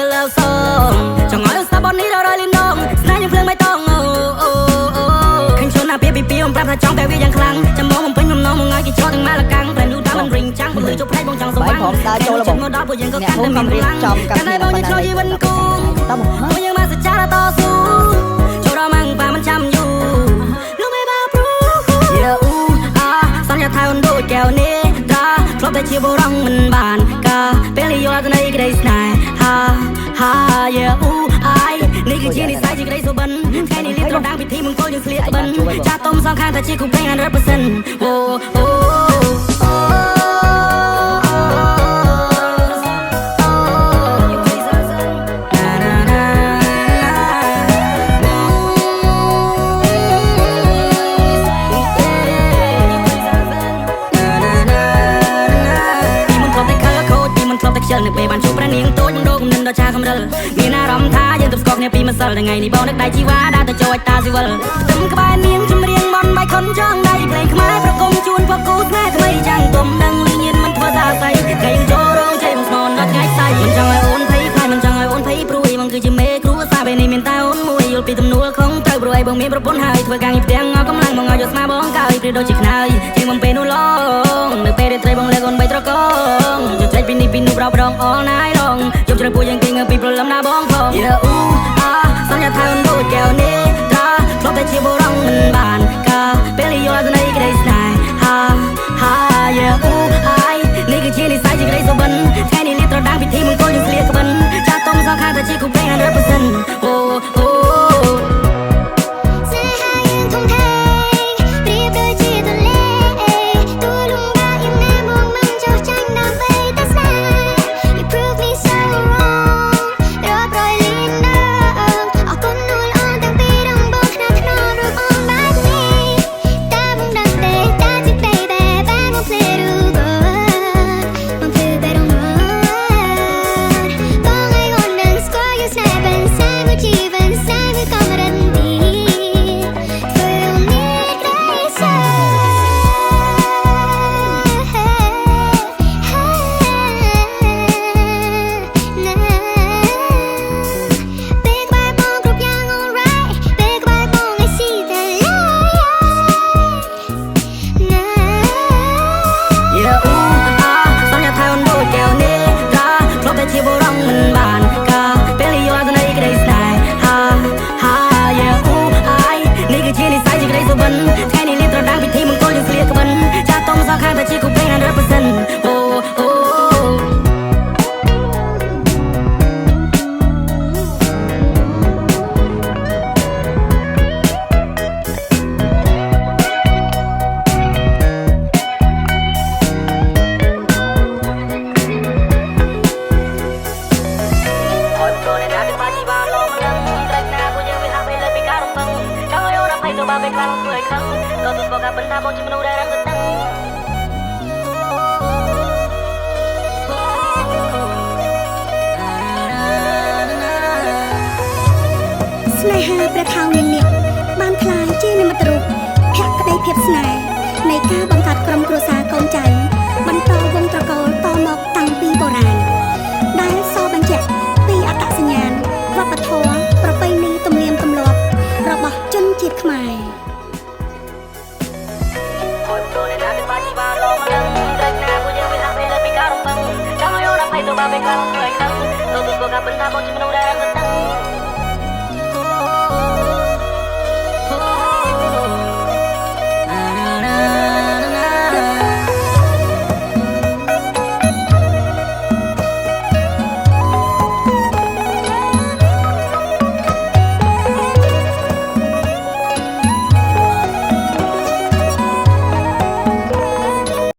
your love song ចង្អុលស្ដាប់បននេះដល់រលីនងស្នេហ៍យើងភ្លើងមិនតងឃើញខ្លួនណាពីពីអំប្រាប់ថាចង់តែវាយ៉ាងខ្លាំងចាំមកបំពេញបំណងមកឲ្យគេចោលទាំងម៉ាលកាំងតែនូតាមមិនរិញចាំងពលឺជប់ផ្លែបងចង់ស្វាងខ្ញុំដើរចូលរបស់មកដល់ពួកយើងក៏កាន់តែមានកម្លាំងកាន់តែបងយើងឆ្លោះយីវិនគូពួកយើងមកសច្ចាតស៊ូចូលដល់ម៉ាំងប៉ាមិនចាំយូរលោកមេបាព្រូយេអ៊ូអាសន្យាថាអូនដូចកែវនេះតាធ្លាប់តែជាបរងមិនបានកាពេលយល់ទៅនៃក្តីស្នេហ៍ហាយេអ៊ូអាយនេះគឺជានិស្ស័យជាក្តីសុបិនថ្ងៃនេះលៀបត្រដាងពិធីមង្គលយើងស្លៀកក្បិនចាស់ទុំសងខាងតែជាគូព្រេង 100% អូអូនៅពេលបានជួបព្រះនាងតូចនឹងដូរគំនិតដល់ចាស់កំរិលមានអារម្មណ៍ថាយើងទៅស្គប់គ្នាពីម្សិលថ្ងៃនេះបងនឹកដៃជីវ៉ាដើរទៅចូលតាស៊ីវិលផ្ទឹមក្បែរនាងចម្រៀងបនបាយខុនចងដៃភ្លេងខ្មែរប្រគំជូនពកគូស្នេហ៍ថ្មីចាំងទុំដឹងលីញៀនមិនធ្វើសាស័យថ្ងៃយើងចូលរោងជ័យមកស្ននដល់ថ្ងៃស្អែកមិនចង់ឲ្យអូនភ័យខ្លាចមិនចង់ឲ្យអូនភ័យព្រួយបងគឺជាមេគ្រួសារពេលនេះមានតែអូនមួយយល់ពីទំនួលខំត្រូវព្រួយបងមានប្រពន្ធហើយធ្វើការងារផ្ទាំងអស់កម្លាំងបងឲ្យយកស្មាបងកើយព្រៀបដូចជាខ្នើយជាងបំពេនោះឡងនៅពេលរាត្រីបងលេងអូនបីត្រកងយកចែកពីនេះពីនោះប្រោប្រង all night long យកជ្រើពួកយើងគេងពីព្រលឹមណាបងផងយេអ៊ូអាសន្យាថាអូនដូចកែវនេះតាធ្លាប់តែជាបរងមិនបានកាពេលយល់ទៅនៃក្តីស្នេហ៍ហាយេអ៊ូអាយនេះគឺជានិស្ស័យជាក្តីសុបិនថ្ងៃនេះលៀបត្រដាងពិធីមង្គលយើងស្លៀកក្បិនចាស់ទុំសងខាងតែជាគូព្រេង 100% អូអូជាបរងមិនបានកាពេលយល់ទៅនៃក្តីស្នេហ៍ហាយេអ៊ូអាយនេះគឺជានិស្ស័យជាក្តីសុបិនថ្ងៃនេះលៀបត្រដាងពិធីមង្គលយើងស្លៀកក្បិនចាស់ទុំសងខាងតែជាគូព្រេង 100% អូអូបាបេខ្លាំងធ្វើឲ្យខឹងក៏ទស្សនៈបន្តថាបងជាមនុស្សដែលរឹងទៅដឹងស្នេហាព្រះថោងនាងនេះបានคล้ายជានិមិត្តរូបភក្តីភាពស្នេហ៍នៃការបង្កើតក្រុមគ្រួសារកូនចៅបន្តវងត្រកូលតមកតាំងពីបុរាណដែលសបញ្ជាក់ពីអត្តសញ្ញាណវប្បធម៌ប្រពៃណីទំនៀមទម្លាប់របស់ជនជាតិខ្មែរបាបេខ្លាំងធ្វើឲ្យខឹងក៏ទស្សនៈបន្តបងជាមនុស្សដែល